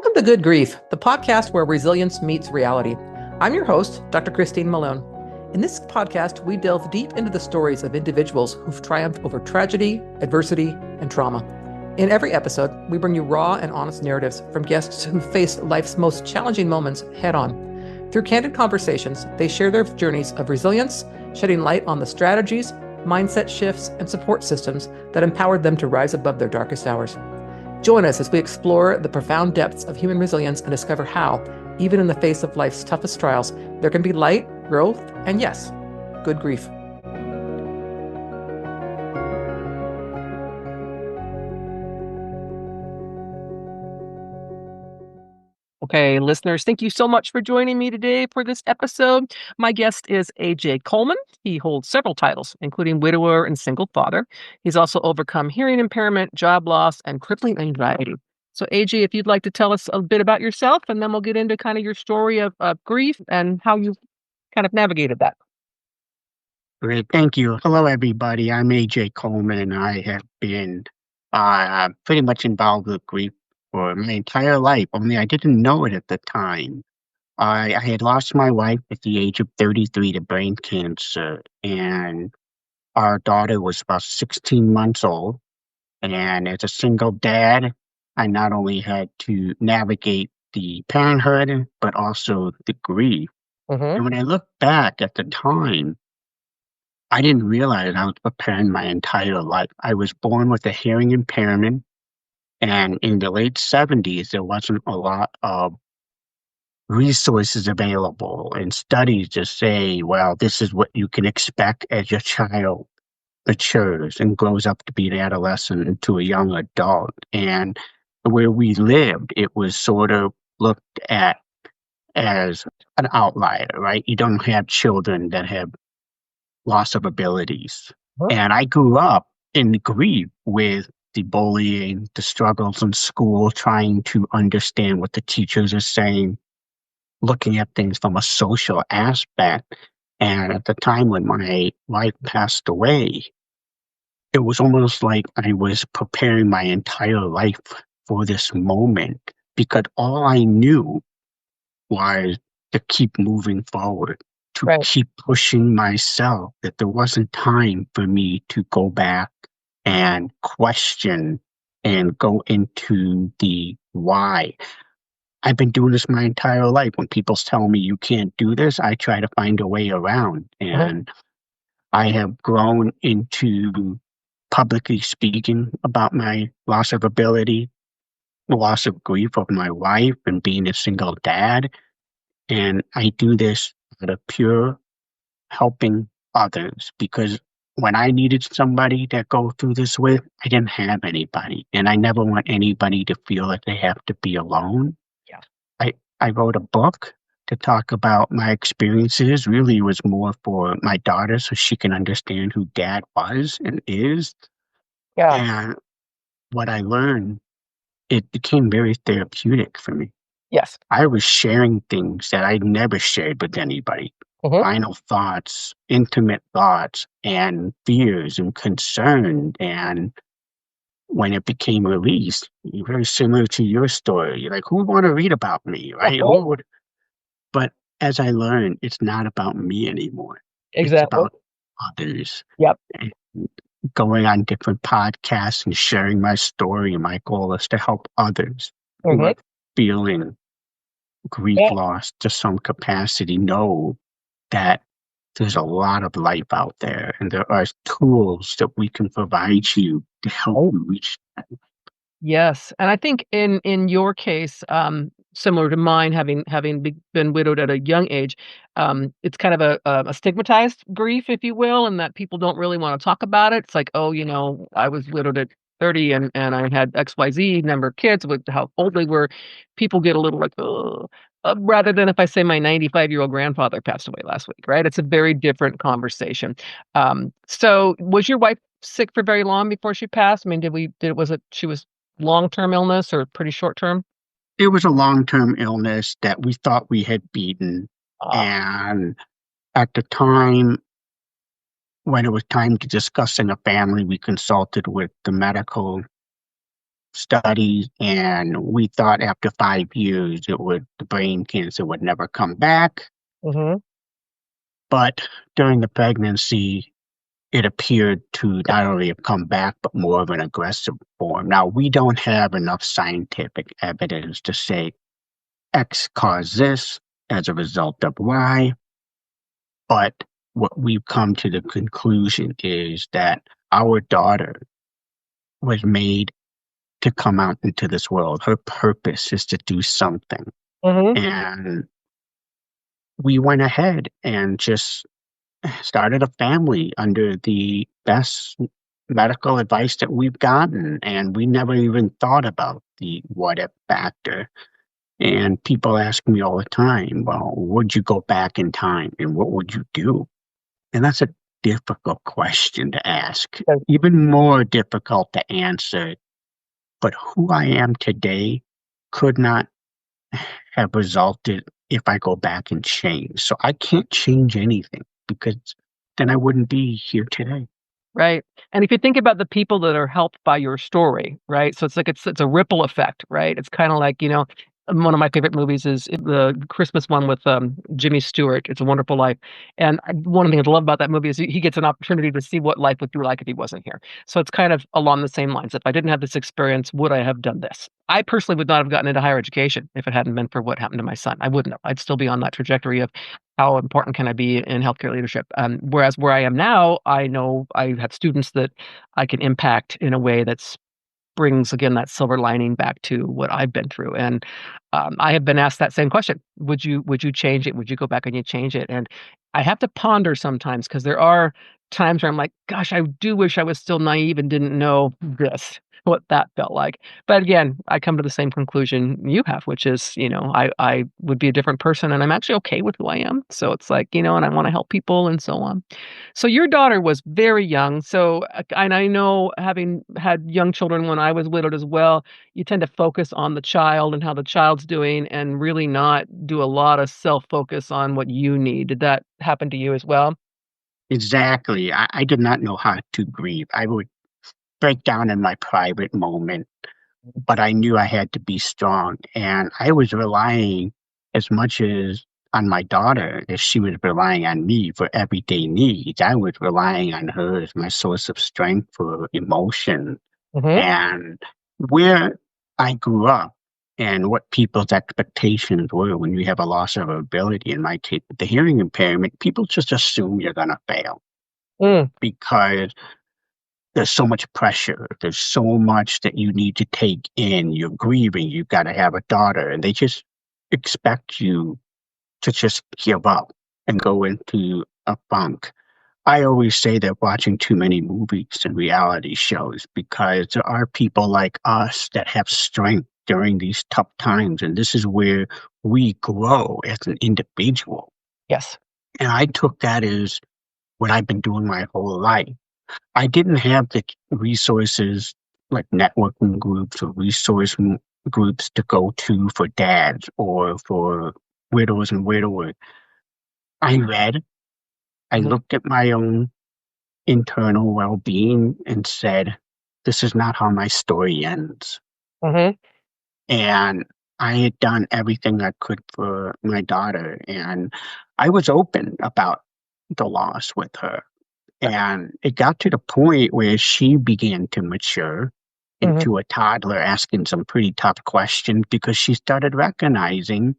Welcome to Good Grief, the podcast where resilience meets reality. I'm your host, Dr. Christine Malone. In this podcast, we delve deep into the stories of individuals who've triumphed over tragedy, adversity, and trauma. In every episode, we bring you raw and honest narratives from guests who faced life's most challenging moments head on. Through candid conversations, they share their journeys of resilience, shedding light on the strategies, mindset shifts, and support systems that empowered them to rise above their darkest hours. Join us as we explore the profound depths of human resilience and discover how, even in the face of life's toughest trials, there can be light, growth, and yes, good grief. Okay, listeners, thank you so much for joining me today for this episode. My guest is AJ Coleman. He holds several titles, including widower and single father. He's also overcome hearing impairment, job loss, and crippling anxiety. So, AJ, if you'd like to tell us a bit about yourself, and then we'll get into kind of your story of grief and how you kind of navigated that. Great. Thank you. Hello, everybody. I'm AJ Coleman, and I have been pretty much involved with grief for my entire life, only I didn't know it at the time. I had lost my wife at the age of 33 to brain cancer, and our daughter was about 16 months old. And as a single dad, I not only had to navigate the parenthood, but also the grief. And when I look back at the time, I didn't realize I was preparing my entire life. I was born with a hearing impairment, and in the late 70s, there wasn't a lot of resources available and studies to say, well, this is what you can expect as your child matures and grows up to be an adolescent into a young adult. And where we lived, it was sort of looked at as an outlier, right? You don't have children that have loss of abilities. And I grew up in grief with the bullying, the struggles in school, trying to understand what the teachers are saying, looking at things from a social aspect. And at the time when my wife passed away, it was almost like I was preparing my entire life for this moment because all I knew was to keep moving forward, to keep pushing myself, that there wasn't time for me to go back and question and go into the why. I've been doing this my entire life. When people tell me you can't do this, I try to find a way around. And I have grown into publicly speaking about my loss of ability, the loss of grief of my wife, and being a single dad. And I do this out of pure helping others because when I needed somebody to go through this with, I didn't have anybody. And I never want anybody to feel that they have to be alone. Yeah. I wrote a book to talk about my experiences. Really, it was more for my daughter so she can understand who dad was and is. Yeah. And what I learned, it became very therapeutic for me. Yes. I was sharing things that I never shared with anybody. Final thoughts, intimate thoughts, and fears and concern. And when it became released, very similar to your story, like, who would want to read about me, right? Who would? But as I learned, it's not about me anymore. It's about others. Yep. And going on different podcasts and sharing my story. My goal is to help others who are feeling grief loss to some capacity know that there's a lot of life out there and there are tools that we can provide you to help you reach that. Yes, and I think in your case, similar to mine, having been widowed at a young age, it's kind of a stigmatized grief, if you will, and that people don't really want to talk about it. It's like, oh, I was widowed at 30 and I had XYZ number of kids with how old they were. People get a little like, oh, rather than if I say my 95-year-old grandfather passed away last week, right? It's a very different conversation. So was your wife sick for very long before she passed? I mean, she was long-term illness or pretty short-term? It was a long-term illness that we thought we had beaten. And at the time, when it was time to discuss in the family, we consulted with the medical studies, and we thought after 5 years the brain cancer would never come back. Hmm. But during the pregnancy, it appeared to not only have come back, but more of an aggressive form. Now, we don't have enough scientific evidence to say X caused this as a result of Y, but what we've come to the conclusion is that our daughter was made to come out into this world. Her purpose is to do something. Hmm. And we went ahead and just started a family under the best medical advice that we've gotten. And we never even thought about the what if factor. And people ask me all the time, well, would you go back in time and what would you do? And that's a difficult question to ask, even more difficult to answer. But who I am today could not have resulted if I go back and change. So I can't change anything because then I wouldn't be here today. Right. And if you think about the people that are helped by your story, right? So it's like it's a ripple effect, right? It's kind of like, one of my favorite movies is the Christmas one with Jimmy Stewart. It's a Wonderful Life. And one of the things I love about that movie is he gets an opportunity to see what life would be like if he wasn't here. So it's kind of along the same lines. If I didn't have this experience, would I have done this? I personally would not have gotten into higher education if it hadn't been for what happened to my son. I wouldn't have. I'd still be on that trajectory of how important can I be in healthcare leadership? Whereas where I am now, I know I have students that I can impact in a way that's brings again that silver lining back to what I've been through. And I have been asked that same question: Would you change it? Would you go back and you change it? And I have to ponder sometimes because there are times where I'm like, gosh, I do wish I was still naive and didn't know this, what that felt like. But again, I come to the same conclusion you have, which is, I would be a different person and I'm actually okay with who I am. So it's like, and I want to help people and so on. So your daughter was very young. So, and I know having had young children when I was widowed as well, you tend to focus on the child and how the child's doing and really not do a lot of self-focus on what you need. Did that happen to you as well? Exactly. I did not know how to grieve. I would break down in my private moment, but I knew I had to be strong. And I was relying as much as on my daughter as she was relying on me for everyday needs. I was relying on her as my source of strength for emotion. Hmm. And where I grew up and what people's expectations were when you have a loss of ability, in my case, with the hearing impairment, people just assume you're going to fail Mm. because there's so much pressure. There's so much that you need to take in. You're grieving. You've got to have a daughter, and they just expect you to just give up and go into a funk. I always say that watching too many movies and reality shows because there are people like us that have strength during these tough times, and this is where we grow as an individual. Yes. And I took that as what I've been doing my whole life. I didn't have the resources like networking groups or groups to go to for dads or for widows and widowers. I read, I Hmm. looked at my own internal well being and said, this is not how my story ends. Hmm. And I had done everything I could for my daughter, and I was open about the loss with her. And it got to the point where she began to mature Hmm. into a toddler, asking some pretty tough questions because she started recognizing,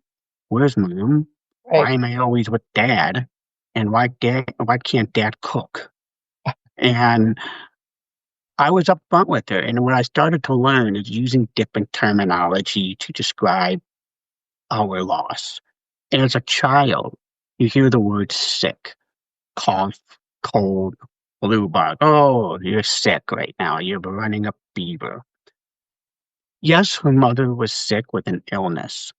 where's mom? Right. Why am I always with dad? And why can't dad cook? And I was upfront with her. And what I started to learn is using different terminology to describe our loss. And as a child, you hear the word sick, cough, cold, flu bug. Oh, you're sick right now. You're running a fever. Yes, her mother was sick with an illness,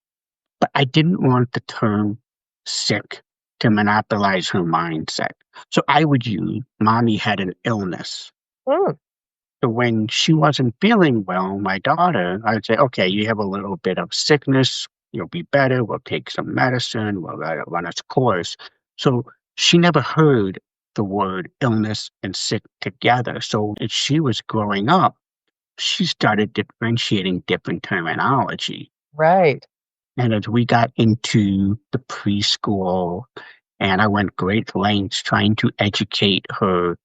but I didn't want the term sick to monopolize her mindset. So I would use mommy had an illness. Mm. So when she wasn't feeling well, my daughter, I'd say, okay, you have a little bit of sickness. You'll be better. We'll take some medicine. We'll let it run its course. So she never heard the word illness and sick together. So as she was growing up, she started differentiating different terminology. Right. And as we got into the preschool, and I went great lengths trying to educate her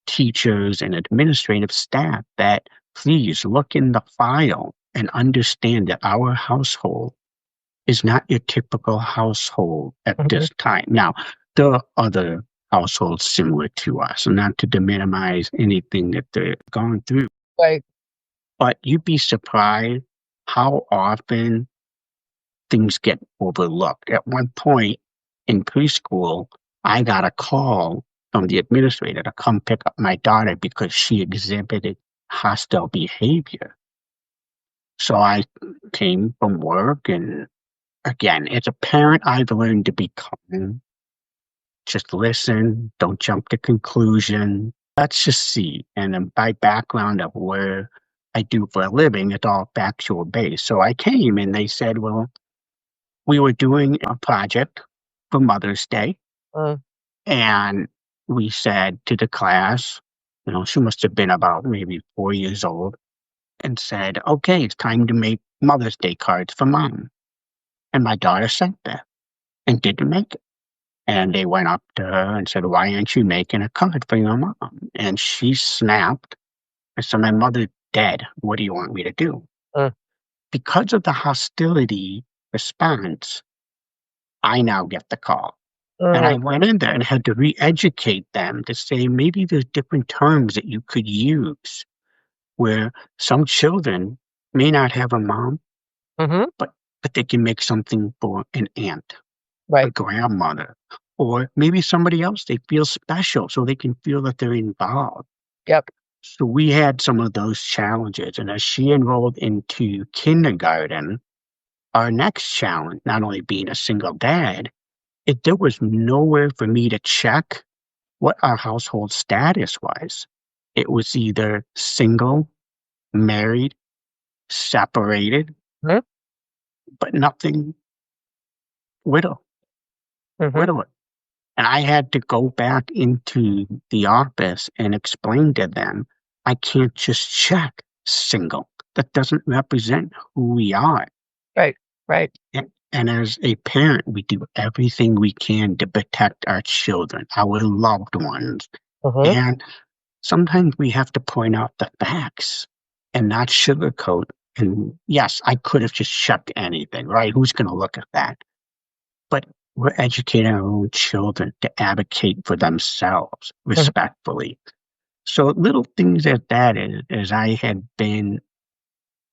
teachers and administrative staff that please look in the file and understand that our household is not your typical household at Mhm. this time. Now, there are other households similar to us, and not to minimize anything that they're going through, Right. but you'd be surprised how often things get overlooked. At one point in preschool, I got a call from the administrator to come pick up my daughter because she exhibited hostile behavior. So I came from work, and again, as a parent, I've learned to be calm. Just listen, don't jump to conclusion. Let's just see. And then by background of where I do for a living, it's all factual based. So I came and they said, well, we were doing a project for Mother's Day, Uh, and we said to the class, she must have been about maybe 4 years old, and said, okay, it's time to make Mother's Day cards for mom. And my daughter said that and didn't make it. And they went up to her and said, why aren't you making a card for your mom? And she snapped. I said, my mother's dead. What do you want me to do? uh, Because of the hostility response, I now get the call. And uh, I went in there and had to re-educate them to say maybe there's different terms that you could use where some children may not have a mom, mhm. but they can make something for an aunt, a Right. grandmother, or maybe somebody else. They feel special, so they can feel that they're involved. Yep. So we had some of those challenges. And as she enrolled into kindergarten, our next challenge, not only being a single dad, there was nowhere for me to check what our household status was. It was either single, married, separated, Mhm. but nothing widow, Mhm. widower. And I had to go back into the office and explain to them, I can't just check single. That doesn't represent who we are. Right. Right. And as a parent, we do everything we can to protect our children, our loved ones. Mhm. And sometimes we have to point out the facts and not sugarcoat. And yes, I could have just checked anything, right? Who's going to look at that? But we're educating our own children to advocate for themselves Mhm. respectfully. So little things at that as I had been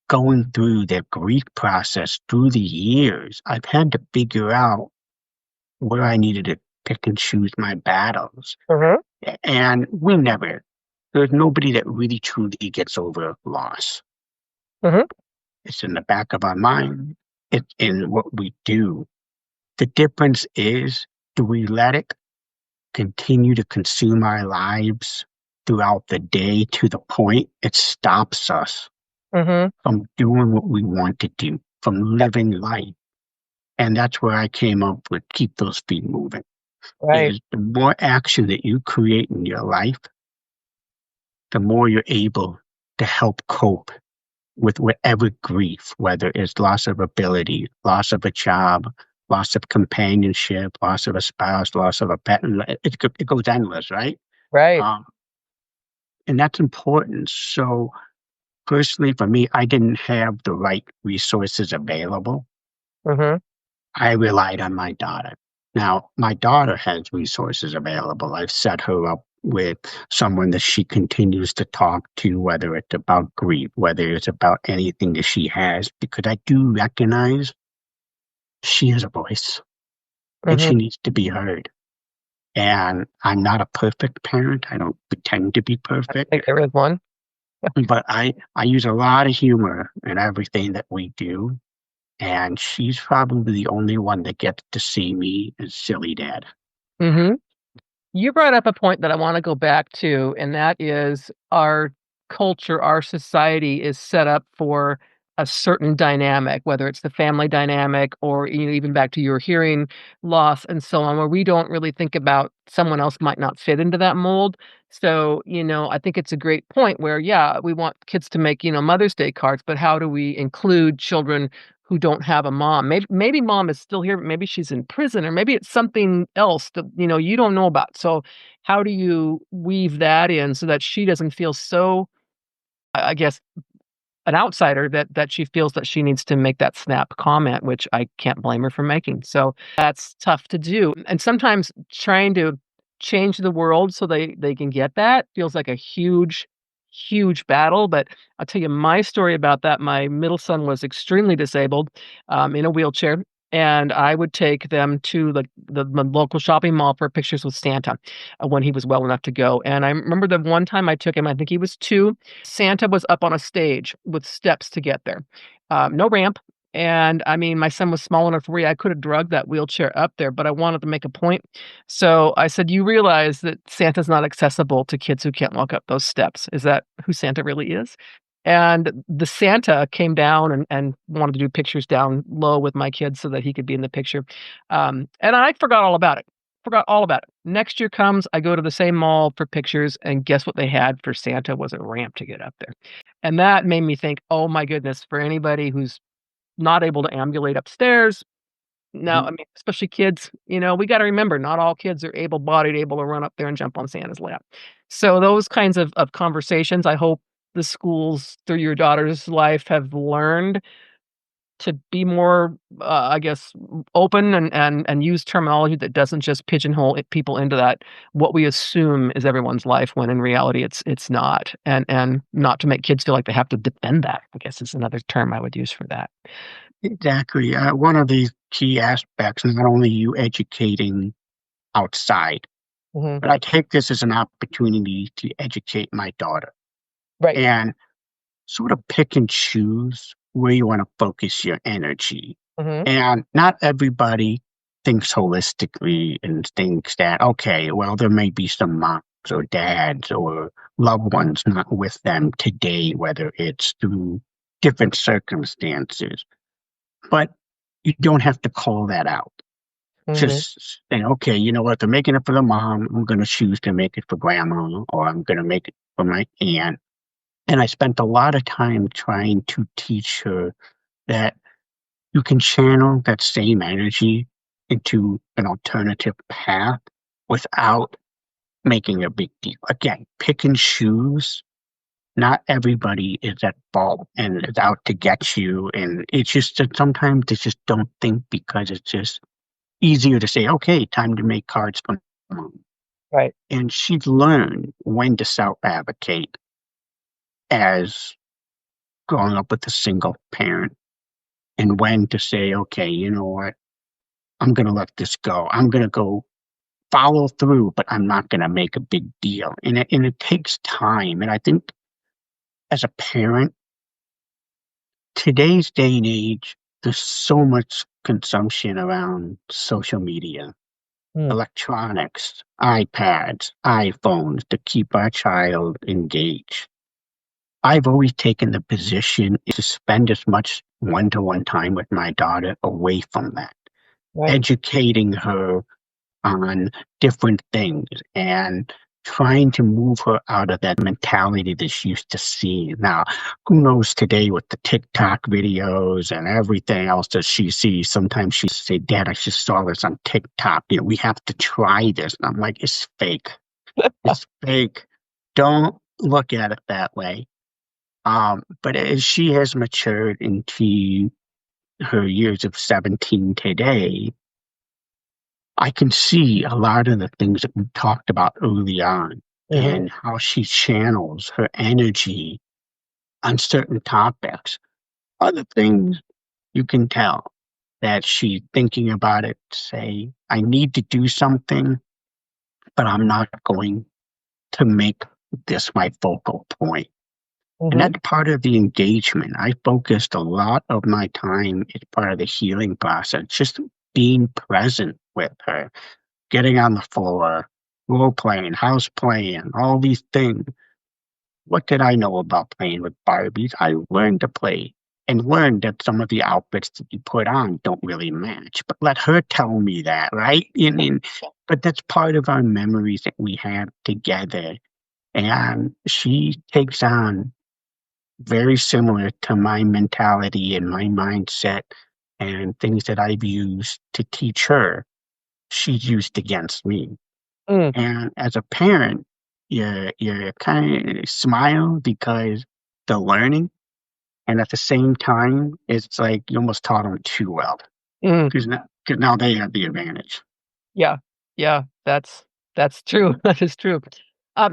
going through the grief process through the years, I've had to figure out where I needed to pick and choose my battles. Mhm. And there's nobody that really truly gets over loss. Mhm. It's in the back of our mind. It's in what we do. The difference is, do we let it continue to consume our lives throughout the day to the point it stops us Mhm. from doing what we want to do, from living life? And that's where I came up with keep those feet moving. Right. Is the more action that you create in your life, the more you're able to help cope with whatever grief, whether it's loss of ability, loss of a job, loss of companionship, loss of a spouse, loss of a pet. And it goes endless, right? Right. Um, and that's important. So, personally, for me, I didn't have the right resources available. Mhm. I relied on my daughter. Now, my daughter has resources available. I've set her up with someone that she continues to talk to, whether it's about grief, whether it's about anything that she has, because I do recognize she has a voice and Mhm. she needs to be heard. And I'm not a perfect parent. I don't pretend to be I perfect, think there is one. but I use a lot of humor in everything that we do. And she's probably the only one that gets to see me as silly dad. Mhm. You brought up a point that I wanna go back to, and that is our culture, our society is set up for, a certain dynamic, whether it's the family dynamic or even back to your hearing loss and so on, where we don't really think about someone else might not fit into that mold. So, I think it's a great point where, yeah, we want kids to make, Mother's Day cards, but how do we include children who don't have a mom? Maybe mom is still here, but maybe she's in prison, or maybe it's something else that, you don't know about. So how do you weave that in so that she doesn't feel so, I guess, an outsider, that she feels that she needs to make that snap comment, which I can't blame her for making. So that's tough to do. And sometimes trying to change the world so they can get that feels like a huge, huge battle. But I'll tell you my story about that. My middle son was extremely disabled, in a wheelchair. And I would take them to the local shopping mall for pictures with Santa, when he was well enough to go. And I remember the one time I took him, I think he was 2. Santa was up on a stage with steps to get there, no ramp. And I mean, my son was small enough where I could have drugged that wheelchair up there, but I wanted to make a point. So I said, "You realize that Santa's not accessible to kids who can't walk up those steps. Is that who Santa really is?" And the Santa came down and wanted to do pictures down low with my kids so that he could be in the picture. And I forgot all about it. Forgot all about it. Next year comes, I go to the same mall for pictures, and guess what they had for Santa was a ramp to get up there. And that made me think, oh my goodness, for anybody who's not able to ambulate upstairs, now, I Mhm. mean, especially kids, we got to remember not all kids are able bodied, able to run up there and jump on Santa's lap. So, those kinds of conversations, I hope the schools through your daughter's life have learned to be more, I guess, open and use terminology that doesn't just pigeonhole people into that what we assume is everyone's life when in reality it's not, and not to make kids feel like they have to defend that. I guess is another term I would use for that. Exactly. One of the key aspects, not only you educating outside, Hmm. but I take this as an opportunity to educate my daughter Right. and sort of pick and choose where you want to focus your energy. Hmm. And not everybody thinks holistically and thinks that, okay, well, there may be some moms or dads or loved ones not with them today, whether it's through different circumstances. But you don't have to call that out. Hmm. Just saying, okay, you know what? They're making it for the mom. I'm going to choose to make it for grandma, or I'm going to make it for my aunt. And I spent a lot of time trying to teach her that you can channel that same energy into an alternative path without making a big deal. Again, pick and choose. Not everybody is at fault and is out to get you. And it's just that sometimes they just don't think because it's just easier to say, okay, time to make cards for mom. Right. And she's learned when to self advocate as growing up with a single parent and when to say, okay, you know what? I'm going to let this go. I'm going to go follow through, but I'm not going to make a big deal. And it takes time. And I think as a parent, today's day and age, there's so much consumption around social media, Mm. electronics, iPads, iPhones to keep our child engaged. I've always taken the position to spend as much one-to-one time with my daughter away from that, Right. educating her on different things and trying to move her out of that mentality that she used to see. Now, who knows today with the TikTok videos and everything else that she sees, sometimes she say, Dad, I just saw this on TikTok. We have to try this. And I'm like, it's fake. It's fake. Don't look at it that way. But as she has matured into her years of 17 today, I can see a lot of the things that we talked about early on Hmm. and how she channels her energy on certain topics. Other things you can tell that she's thinking about it, say, I need to do something, but I'm not going to make this my focal point. And Hmm. that's part of the engagement. I focused a lot of my time as part of the healing process, just being present with her, getting on the floor, role playing, house playing, all these things. What did I know about playing with Barbies? I learned to play and learn that some of the outfits that you put on don't really match. But let her tell me that, right? But that's part of our memories that we have together. And she takes on very similar to my mentality and my mindset and things that I've used to teach her, she's used against me. Mm, And as a parent, you're kind of smile because they're learning, and at the same time, it's like you almost taught them too well mm. because now they have the advantage. Yeah. Yeah. That's true. That is true.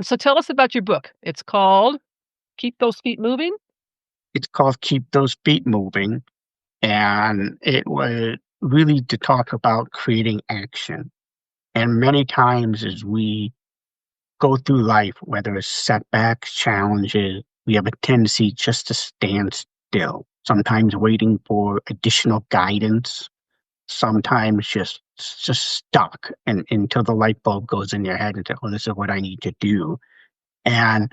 So tell us about your book. It's called Keep Those Feet Moving. It's called Keep Those Feet Moving, and it was really to talk about creating action. And many times as we go through life, whether it's setbacks, challenges, we have a tendency just to stand still, sometimes waiting for additional guidance, sometimes just stuck and until the light bulb goes in your head and say, oh, this is what I need to do. And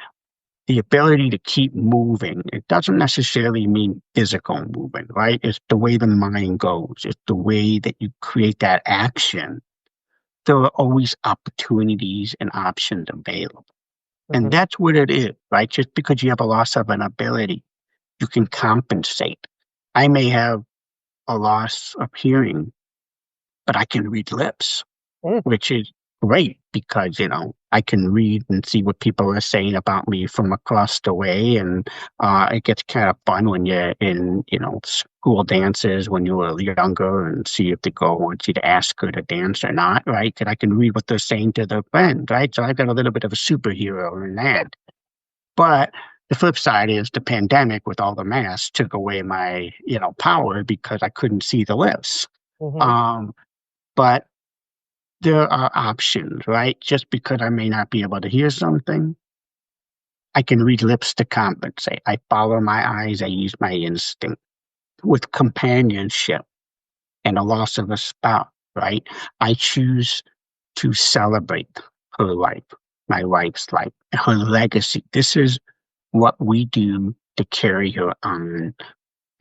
the ability to keep moving, it doesn't necessarily mean physical movement, right? It's the way the mind goes. It's the way that you create that action. There are always opportunities and options available. And Mhm. that's what it is, right? Just because you have a loss of an ability, you can compensate. I may have a loss of hearing, but I can read lips, Mm, which is great because, I can read and see what people are saying about me from across the way. And it gets kind of fun when you're in, school dances when you were younger and see if the girl wants you to ask her to dance or not, right? Because I can read what they're saying to their friend, right? So I've got a little bit of a superhero in that. But the flip side is the pandemic with all the masks took away my, power because I couldn't see the lips. mhm. Um, but there are options, right? Just because I may not be able to hear something, I can read lips to compensate. I follow my eyes, I use my instinct. With companionship and a loss of a spouse, right? I choose to celebrate her life, my wife's life, her legacy. This is what we do to carry her on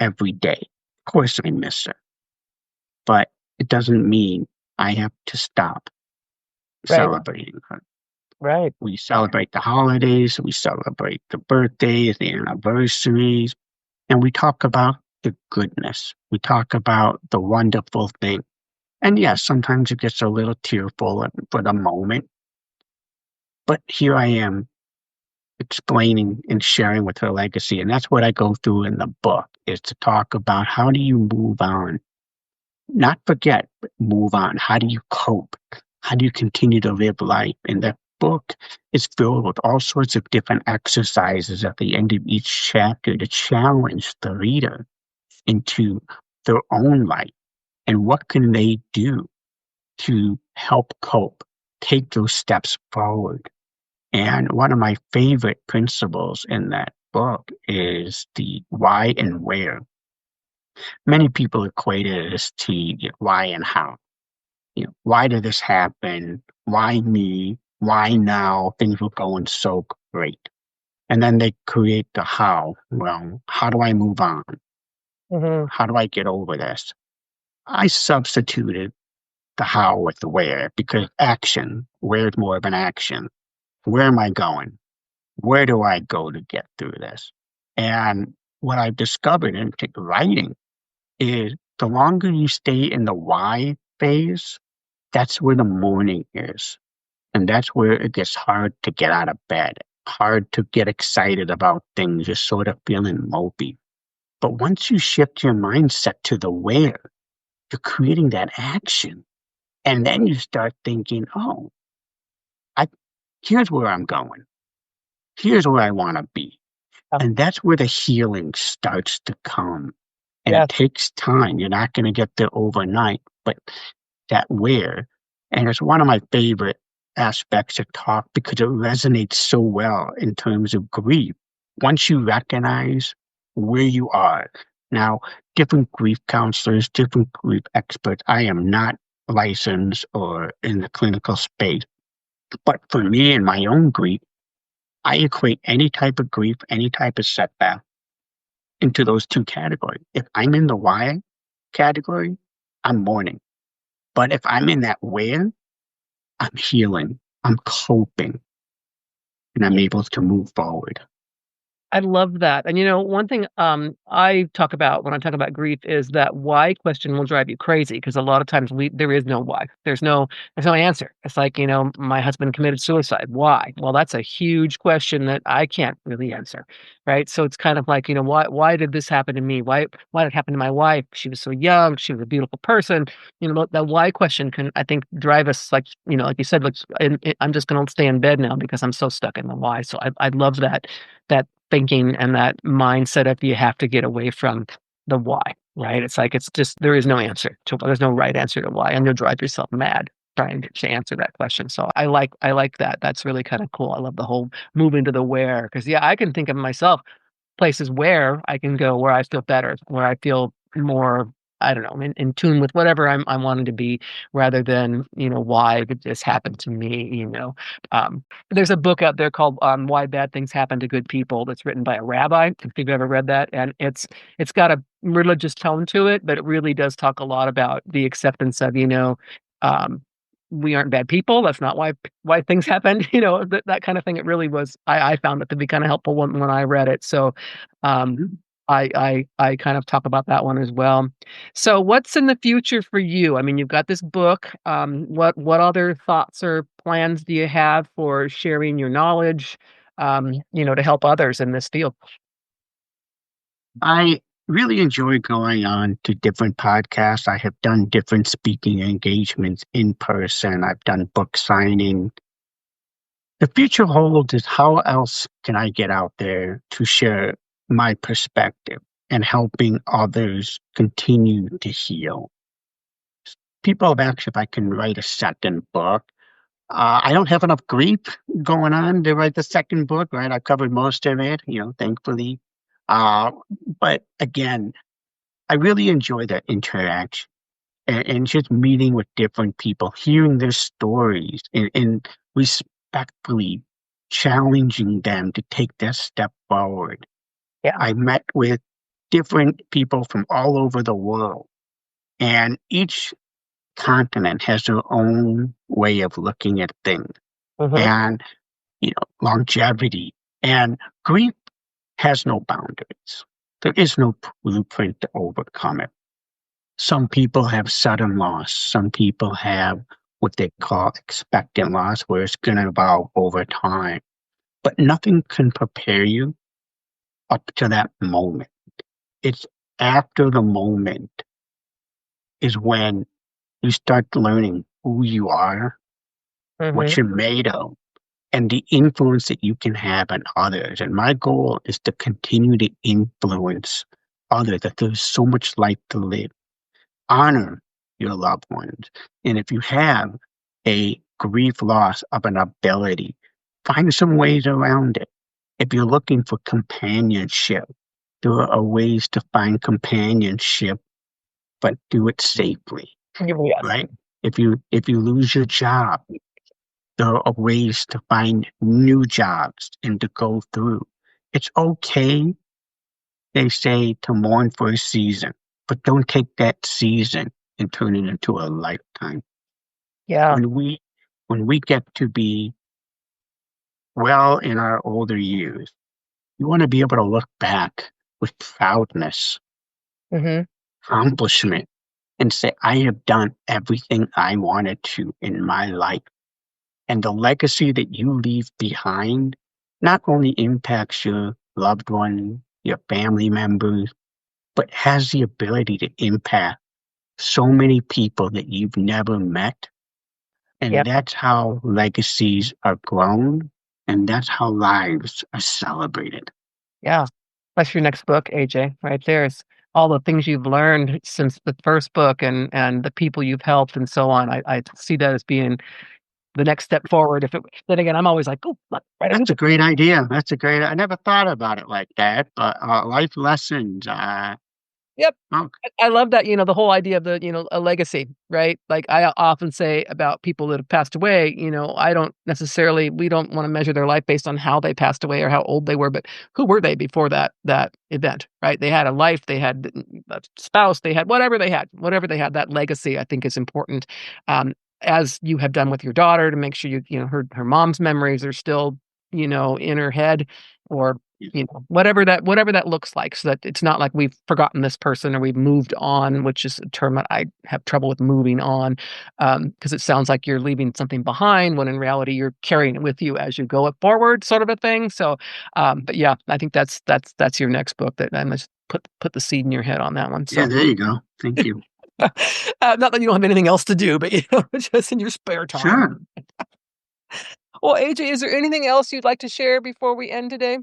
every day. Of course, I miss her, but it doesn't mean I have to stop Right. celebrating her. Right. We celebrate the holidays, we celebrate the birthdays, the anniversaries, and we talk about the goodness. We talk about the wonderful thing. And yes, sometimes it gets a little tearful for the moment, but here I am explaining and sharing with her legacy. And that's what I go through in the book is to talk about how do you move on, not forget, but move on. How do you cope? How do you continue to live life? And that book is filled with all sorts of different exercises at the end of each chapter to challenge the reader into their own life and what can they do to help cope, take those steps forward. And one of my favorite principles in that book is the why and where. Many people equate it as to why and how. Why did this happen? Why me? Why now? Things were going so great. And then they create the how. Well, how do I move on? Mhm. How do I get over this? I substituted the how with the where because action, where's more of an action? Where am I going? Where do I go to get through this? And what I've discovered in writing is the longer you stay in the why phase, that's where the morning is. And that's where it gets hard to get out of bed, hard to get excited about things. You're sort of feeling mopey. But once you shift your mindset to the where, you're creating that action. And then you start thinking, oh, I, here's where I'm going. Here's where I want to be. Yeah. And that's where the healing starts to come. And it Yes. takes time. You're not going to get there overnight, but that where, and it's one of my favorite aspects of talk because it resonates so well in terms of grief. Once you recognize where you are, now, different grief counselors, different grief experts, I am not licensed or in the clinical space. But for me and my own grief, I equate any type of grief, any type of setback into those two categories. If I'm in the why category, I'm mourning. But if I'm in that where, I'm healing, I'm coping, and I'm able to move forward. I love that. And one thing I talk about when I talk about grief is that why question will drive you crazy because a lot of times there is no why. There's no answer. It's like, my husband committed suicide. Why? Well, that's a huge question that I can't really answer. Right. So it's kind of like, why did this happen to me? Why did it happen to my wife? She was so young, she was a beautiful person. That why question can, I think, drive us like, like you said, like I'm just gonna stay in bed now because I'm so stuck in the why. So I love that thinking and that mindset of you have to get away from the why, right? It's like it's just there is no answer to there's no right answer to why, and you'll drive yourself mad trying to answer that question. So I like that. That's really kind of cool. I love the whole move into the where because yeah, I can think of myself places where I can go where I feel better, where I feel more, I don't know, in tune with whatever I'm wanting to be, rather than why did this happen to me. There's a book out there called Why Bad Things Happen to Good People that's written by a rabbi. If you've ever read that, and it's got a religious tone to it, but it really does talk a lot about the acceptance of um, we aren't bad people. That's not why things happened. That kind of thing. It really was. I found it to be kind of helpful when I read it. So, um, Mhm. I kind of talk about that one as well. So, what's in the future for you? I mean, you've got this book. What other thoughts or plans do you have for sharing your knowledge? To help others in this field. I really enjoy going on to different podcasts. I have done different speaking engagements in person. I've done book signing. The future holds is how else can I get out there to share my perspective and helping others continue to heal. People have asked if I can write a second book. I don't have enough grief going on to write the second book, right? I've covered most of it, thankfully. Uh, but again, I really enjoy that interaction and just meeting with different people, hearing their stories and respectfully challenging them to take that step forward. Yeah. I met with different people from all over the world, and each continent has their own way of looking at things Hmm. and, longevity. And grief has no boundaries. There is no blueprint to overcome it. Some people have sudden loss. Some people have what they call expectant loss, where it's going to evolve over time. But nothing can prepare you up to that moment. It's after the moment is when you start learning who you are, what Hmm. you're made of, and the influence that you can have on others. And my goal is to continue to influence others, that there's so much life to live. Honor your loved ones. And if you have a grief loss of an ability, find some ways around it. If you're looking for companionship, there are ways to find companionship, but do it safely, Yes. right? If you lose your job, there are ways to find new jobs and to go through. It's okay, they say, to mourn for a season, but don't take that season and turn it into a lifetime. Yeah. When we when we get to be well in our older years, you want to be able to look back with proudness, Hmm. accomplishment, and say, I have done everything I wanted to in my life. And the legacy that you leave behind not only impacts your loved one, your family members, but has the ability to impact so many people that you've never met. Yeah. And that's how legacies are grown, and that's how lives are celebrated. Yeah. That's your next book, AJ, right there. It's all the things you've learned since the first book and the people you've helped and so on. I see that as being the next step forward. Then again, I'm always like, oh, write a new That's a book. great idea. I never thought about it like that, but life lessons. Yep. Okay. I love that, the whole idea of a legacy, right? Like I often say about people that have passed away, we don't want to measure their life based on how they passed away or how old they were, but who were they before that event, right? They had a life, they had a spouse, they had whatever they had, that legacy I think is important. Um, as you have done with your daughter to make sure her mom's memories are still, in her head, or whatever that looks like, so that it's not like we've forgotten this person or we've moved on, which is a term that I have trouble with, moving on, because it sounds like you're leaving something behind when in reality you're carrying it with you as you go forward, sort of a thing. So, but yeah, I think that's your next book that I must put the seed in your head on that one. Yeah, So, there you go. Thank you. not that you don't have anything else to do, but just in your spare time. Sure. Well, AJ, is there anything else you'd like to share before we end today?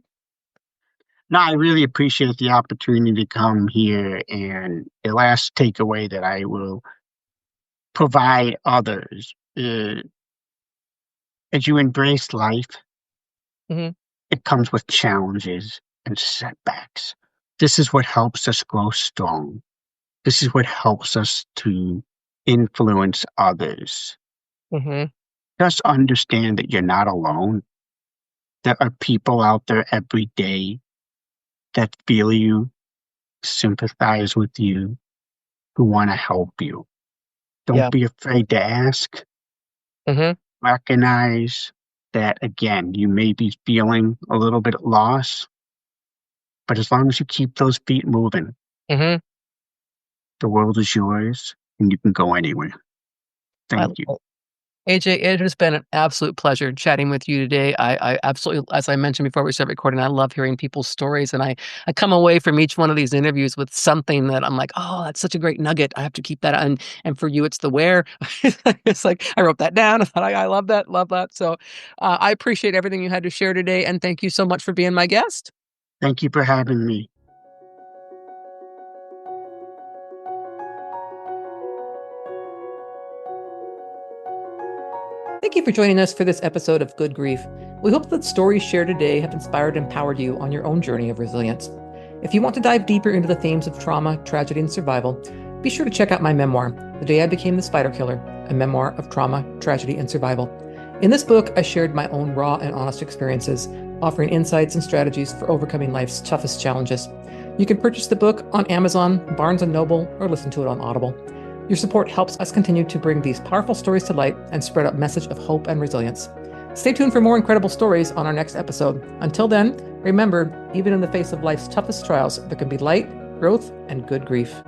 No, I really appreciate the opportunity to come here. And the last takeaway that I will provide others, as you embrace life, Hmm. it comes with challenges and setbacks. This is what helps us grow strong. This is what helps us to influence others. Hmm. Just understand that you're not alone. There are people out there every day that feel you, sympathize with you, who want to help you. Don't Yeah. be afraid to ask. Hmm. Recognize that, again, you may be feeling a little bit lost, but as long as you keep those feet moving, Hmm. the world is yours and you can go anywhere. I Thank you. AJ, it has been an absolute pleasure chatting with you today. I absolutely, as I mentioned before we started recording, I love hearing people's stories, and I come away from each one of these interviews with something that I'm like, oh, that's such a great nugget. I have to keep that. And for you, it's the where. It's like I wrote that down. I thought I love that. So I appreciate everything you had to share today, and thank you so much for being my guest. Thank you for having me. Thank you for joining us for this episode of Good Grief. We hope that stories shared today have inspired and empowered you on your own journey of resilience. If you want to dive deeper into the themes of trauma, tragedy, and survival, be sure to check out my memoir, The Day I Became the Spider Killer, a memoir of trauma, tragedy, and survival. In this book, I shared my own raw and honest experiences, offering insights and strategies for overcoming life's toughest challenges. You can purchase the book on Amazon, Barnes & Noble, or listen to it on Audible. Your support helps us continue to bring these powerful stories to light and spread a message of hope and resilience. Stay tuned for more incredible stories on our next episode. Until then, remember, even in the face of life's toughest trials, there can be light, growth, and good grief.